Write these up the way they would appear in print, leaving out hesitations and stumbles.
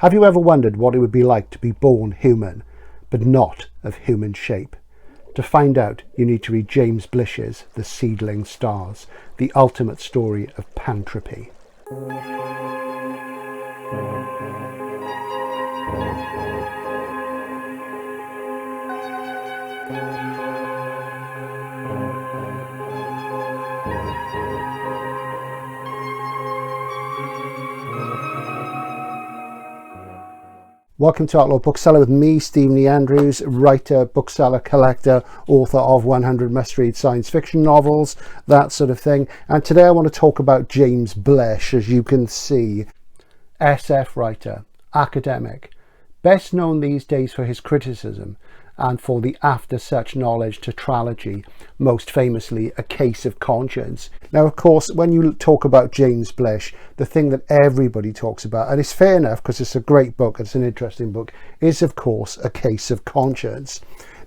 Have you ever wondered what it would be like to be born human, but not of human shape? To find out, you need to read James Blish's The Seedling Stars, the ultimate story of Pantropy. Welcome to Outlaw Bookseller with me, Stephen Andrews, writer, bookseller, collector, author of 100 must-read science fiction novels, that sort of thing. And today I want to talk about James Blish, as you can see. SF writer, academic, best known these days for his criticism and for the After Such Knowledge tetralogy, most famously A Case of Conscience. Now, of course, when you talk about James Blish, the thing that everybody talks about, and it's fair enough because it's a great book, it's an interesting book, is of course A Case of Conscience.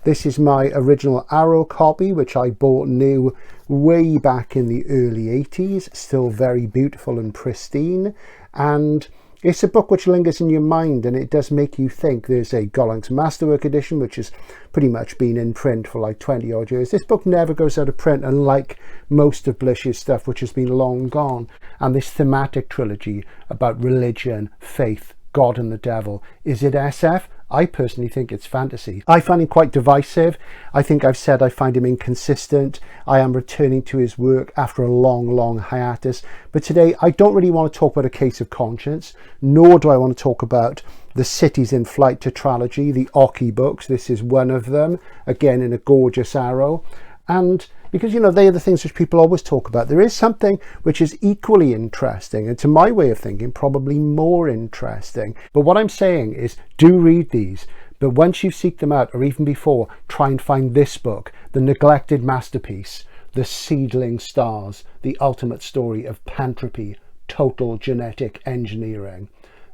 This is my original Arrow copy, which I bought new way back in the early 80s, still very beautiful and pristine, and it's a book which lingers in your mind, and it does make you think. There's a Gollancz Masterwork edition, which has pretty much been in print for like 20 odd years. This book never goes out of print, unlike most of Blish's stuff, which has been long gone. And this thematic trilogy about religion, faith, God and the devil, is it SF? I personally think it's fantasy. I find him quite divisive. I think I've said I find him inconsistent. I am returning to his work after a long hiatus. But today I don't really want to talk about A Case of Conscience, nor do I want to talk about the Cities in Flight tetralogy, the Oki books. This is one of them, again in a gorgeous Arrow. And because, you know, they are the things which people always talk about. There is something which is equally interesting, and to my way of thinking, probably more interesting. But what I'm saying is, do read these. But once you seek them out, or even before, try and find this book, the neglected masterpiece, The Seedling Stars, the ultimate story of Pantropy, total genetic engineering.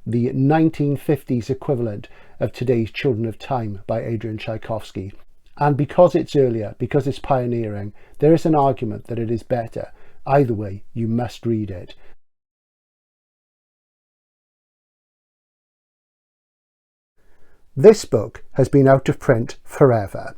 The 1950s equivalent of today's Children of Time by Adrian Tchaikovsky. And because it's earlier, because it's pioneering, there is an argument that it is better. Either way, you must read it. This book has been out of print forever.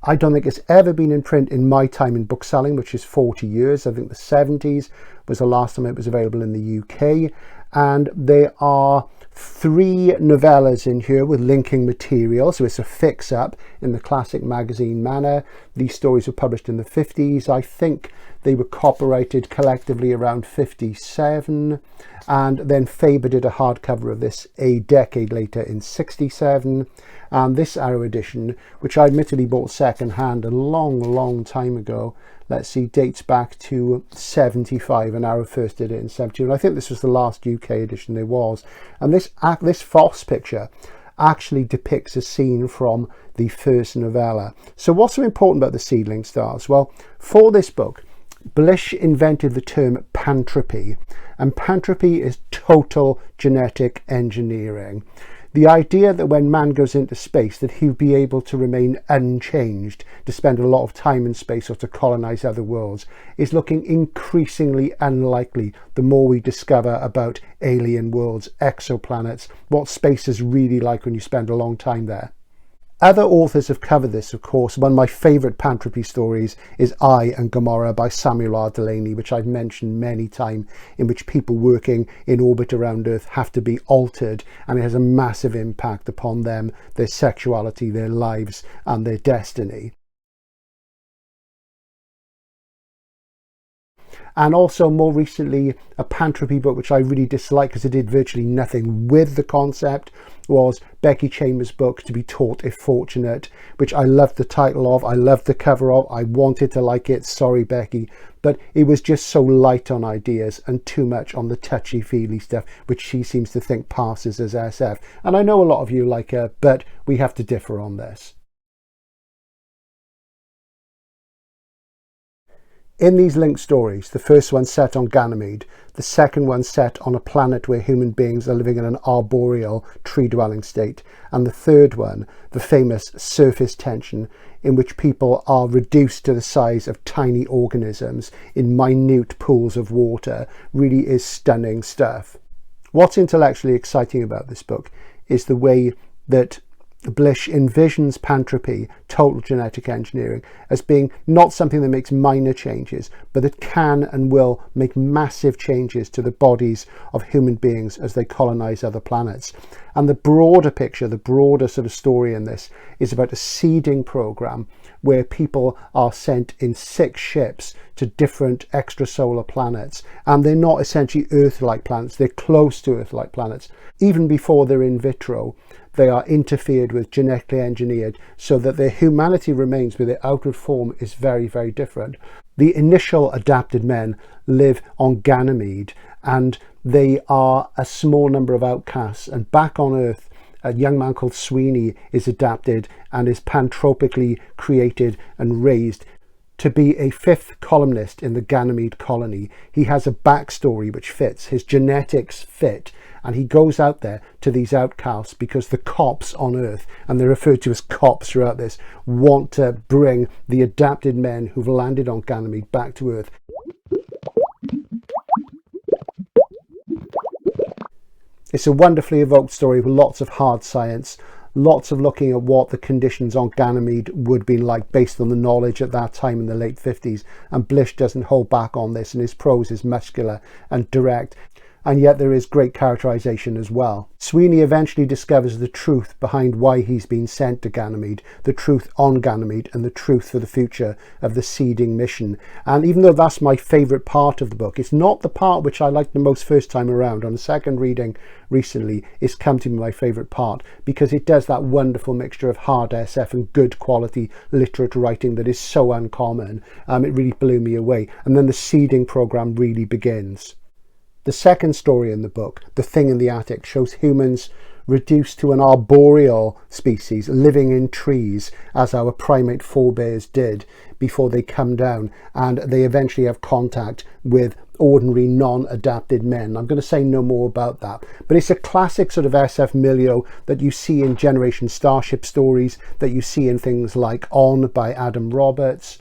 I don't think it's ever been in print in my time in bookselling, which is 40 years. I think the 70s was the last time it was available in the UK. And there are 3 novellas in here with linking material, so it's a fix-up in the classic magazine manner. These stories were published in the 50s. I think they were copyrighted collectively around 57, and then Faber did a hardcover of this a decade later in 67. And this Arrow edition, which I admittedly bought second-hand a long time ago, let's see, dates back to 75, and Arrow first did it in 72. I think this was the last UK edition there was. And this Foss picture actually depicts a scene from the first novella. So what's so important about The Seedling Stars? Well, for this book, Blish invented the term Pantropy, and Pantropy is total genetic engineering. The idea that when man goes into space that he'll be able to remain unchanged, to spend a lot of time in space or to colonize other worlds, is looking increasingly unlikely the more we discover about alien worlds, exoplanets, what space is really like when you spend a long time there. Other authors have covered this, of course. One of my favourite Pantropy stories is I and Gomorrah by Samuel R. Delany, which I've mentioned many times, in which people working in orbit around Earth have to be altered, and it has a massive impact upon them, their sexuality, their lives and their destiny. And also more recently, a Pantropy book which I really dislike because it did virtually nothing with the concept, was Becky Chambers' book To Be Taught If Fortunate, which I loved the title of, I loved the cover of, I wanted to like it, sorry Becky, but it was just so light on ideas and too much on the touchy-feely stuff, which she seems to think passes as SF. And I know a lot of you like her, but we have to differ on this. In these linked stories, the first one set on Ganymede, the second one set on a planet where human beings are living in an arboreal, tree-dwelling state, and the third one, the famous surface tension, in which people are reduced to the size of tiny organisms in minute pools of water, really is stunning stuff. What's intellectually exciting about this book is the way that Blish envisions Pantropy, total genetic engineering, as being not something that makes minor changes, but that can and will make massive changes to the bodies of human beings as they colonize other planets. And the broader picture, the broader sort of story in this is about a seeding program where people are sent in 6 ships to different extrasolar planets, and they're not essentially Earth-like planets, they're close to Earth-like planets. Even before they're in vitro, they are interfered with, genetically engineered, so that their humanity remains, but their outward form is very, very different. The initial adapted men live on Ganymede, and they are a small number of outcasts. And back on Earth, a young man called Sweeney is adapted and is pantropically created and raised to be a 5th columnist in the Ganymede colony. He has a backstory which fits, his genetics fit, and he goes out there to these outcasts because the cops on Earth, and they're referred to as cops throughout this, want to bring the adapted men who've landed on Ganymede back to Earth. It's a wonderfully evoked story with lots of hard science, lots of looking at what the conditions on Ganymede would be like based on the knowledge at that time in the late 50s. And Blish doesn't hold back on this, and his prose is muscular and direct. And yet there is great characterization as well. Sweeney eventually discovers the truth behind why he's been sent to Ganymede, the truth on Ganymede, and the truth for the future of the seeding mission. And even though that's my favourite part of the book, it's not the part which I liked the most first time around. On a second reading recently, it's come to be my favourite part because it does that wonderful mixture of hard SF and good quality literate writing that is so uncommon. It really blew me away. And then the seeding programme really begins. The second story in the book, The Thing in the Attic, shows humans reduced to an arboreal species living in trees as our primate forebears did before they come down, and they eventually have contact with ordinary non-adapted men. I'm going to say no more about that, but it's a classic sort of SF milieu that you see in Generation Starship stories, that you see in things like On by Adam Roberts,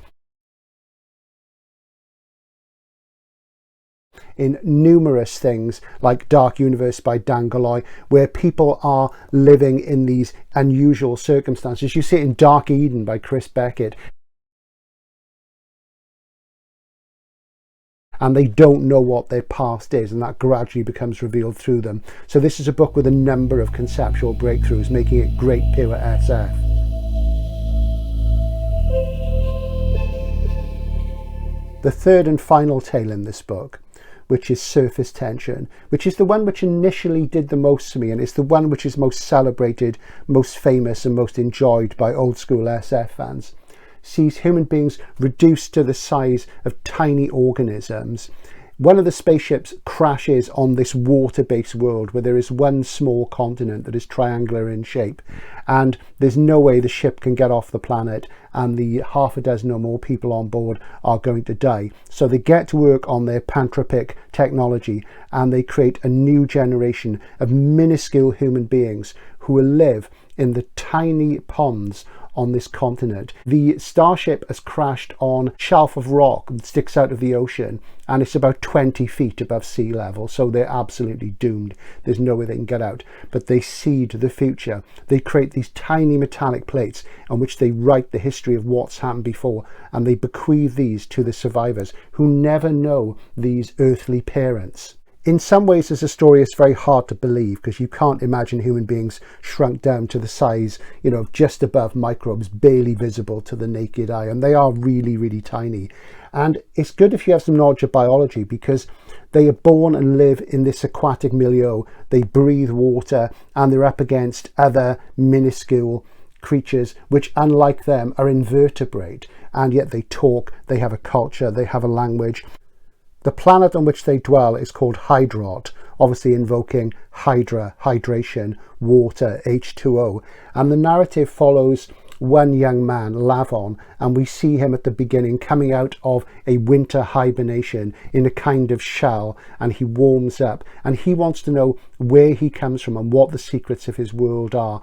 in numerous things like Dark Universe by Dan Galloy, where people are living in these unusual circumstances. You see it in Dark Eden by Chris Beckett. And they don't know what their past is, and that gradually becomes revealed through them. So this is a book with a number of conceptual breakthroughs, making it great pure SF. The third and final tale in this book, which is Surface Tension, which is the one which initially did the most for me, and it's the one which is most celebrated, most famous, and most enjoyed by old school SF fans, sees human beings reduced to the size of tiny organisms. One of the spaceships crashes on this water-based world where there is one small continent that is triangular in shape, and there's no way the ship can get off the planet, and the half a dozen or more people on board are going to die. So they get to work on their pantropic technology, and they create a new generation of minuscule human beings who will live in the tiny ponds on this continent. The starship has crashed on a shelf of rock that sticks out of the ocean, and it's about 20 feet above sea level, so they're absolutely doomed. There's no way they can get out. But they seed the future. They create these tiny metallic plates on which they write the history of what's happened before, and they bequeath these to the survivors who never know these earthly parents. In some ways, as a story, it's very hard to believe because you can't imagine human beings shrunk down to the size, of just above microbes, barely visible to the naked eye. And they are really, really tiny. And it's good if you have some knowledge of biology because they are born and live in this aquatic milieu. They breathe water and they're up against other minuscule creatures which, unlike them, are invertebrate. And yet they talk, they have a culture, they have a language. The planet on which they dwell is called Hydrot, obviously invoking Hydra, hydration, water, H2O. And the narrative follows one young man, Lavon, and we see him at the beginning coming out of a winter hibernation in a kind of shell, and he warms up, and he wants to know where he comes from and what the secrets of his world are.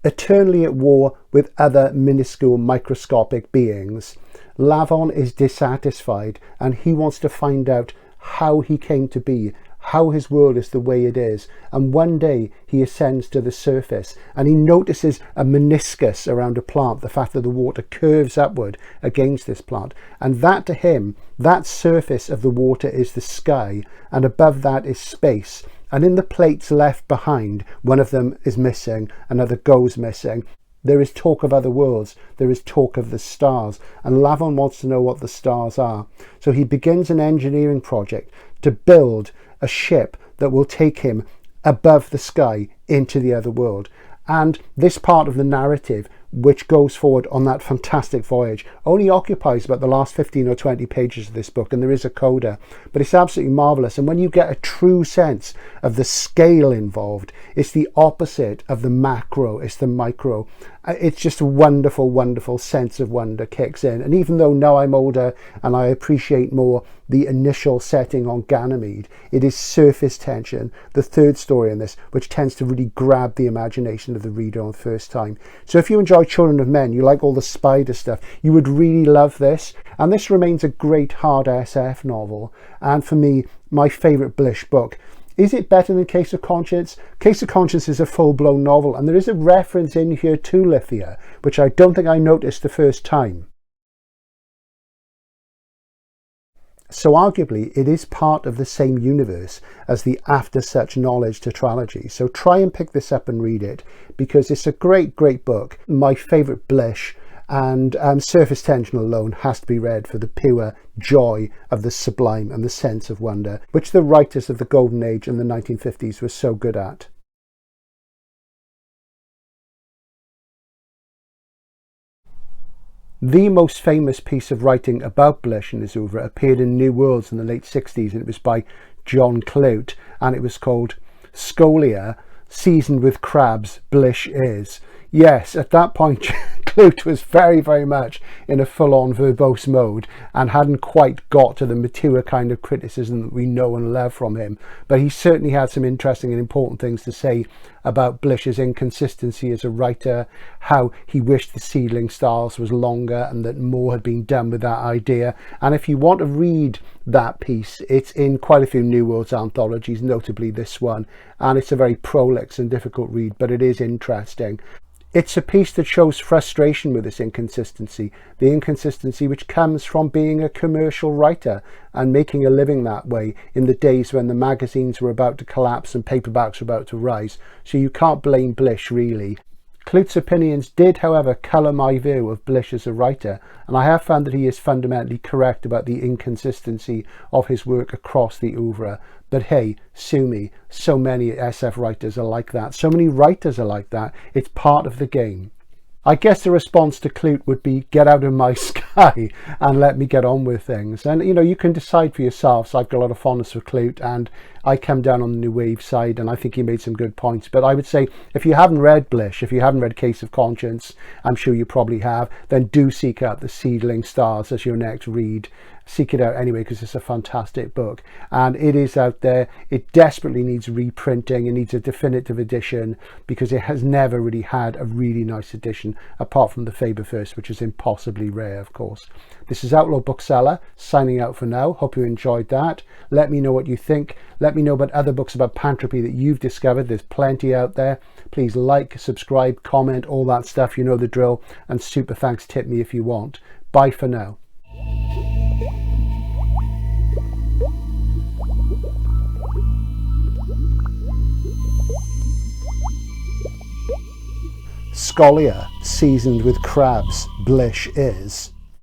Eternally at war with other minuscule microscopic beings, Lavon is dissatisfied and he wants to find out how he came to be, how his world is the way it is. And one day he ascends to the surface and he notices a meniscus around a plant, the fact that the water curves upward against this plant. And that, to him, that surface of the water is the sky, and above that is space. And in the plates left behind, one of them is missing, another goes missing. There is talk of other worlds, there is talk of the stars, and Lavon wants to know what the stars are. So he begins an engineering project to build a ship that will take him above the sky into the other world. And this part of the narrative, which goes forward on that fantastic voyage, only occupies about the last 15 or 20 pages of this book, and there is a coda, but it's absolutely marvellous. And when you get a true sense of the scale involved, it's the opposite of the macro, it's the micro. It's just a wonderful, wonderful sense of wonder kicks in. And even though now I'm older and I appreciate more the initial setting on Ganymede, it is surface tension, the third story in this, which tends to really grab the imagination of the reader on the first time. So if you enjoy Children of Men, you like all the spider stuff, you would really love this. And this remains a great hard SF novel. And for me, my favourite Blish book. Is it better than Case of Conscience? Case of Conscience is a full-blown novel, and there is a reference in here to Lithia, which I don't think I noticed the first time. So arguably, it is part of the same universe as the After Such Knowledge tetralogy. So try and pick this up and read it, because it's a great, great book. My favourite Blish, and Surface Tension alone has to be read for the pure joy of the sublime and the sense of wonder, which the writers of the Golden Age in the 1950s were so good at. The most famous piece of writing about Blish and his oeuvre appeared in New Worlds in the late 60s, and it was by John Clute, and it was called Scolia, Seasoned with Crabs, Blish Is. Yes, at that point, Clute was very, very much in a full-on verbose mode and hadn't quite got to the mature kind of criticism that we know and love from him. But he certainly had some interesting and important things to say about Blish's inconsistency as a writer, how he wished the Seedling styles was longer and that more had been done with that idea. And if you want to read that piece, it's in quite a few New Worlds anthologies, notably this one, and it's a very prolix and difficult read, but it is interesting. It's a piece that shows frustration with this inconsistency, the inconsistency which comes from being a commercial writer and making a living that way in the days when the magazines were about to collapse and paperbacks were about to rise. So you can't blame Blish, really. Clute's opinions did, however, colour my view of Blish as a writer, and I have found that he is fundamentally correct about the inconsistency of his work across the oeuvre. But hey, sue me, so many SF writers are like that, so many writers are like that, it's part of the game. I guess the response to Clute would be, get out of my sky and let me get on with things. And you know, you can decide for yourselves. I've got a lot of fondness for Clute and I come down on the New Wave side, and I think he made some good points. But I would say, if you haven't read Blish, if you haven't read Case of Conscience, I'm sure you probably have, then do seek out the Seedling Stars as your next read. Seek it out anyway, because it's a fantastic book and it is out there. It desperately needs reprinting. It needs a definitive edition because it has never really had a really nice edition apart from the Faber First, which is impossibly rare, of course. This is Outlaw Bookseller signing out for now. Hope you enjoyed that. Let me know what you think. Let me know about other books about Pantropy that you've discovered. There's plenty out there. Please like, subscribe, comment, all that stuff. You know the drill. And super thanks, tip me if you want. Bye for now. Scolia, seasoned with crabs, Blish is.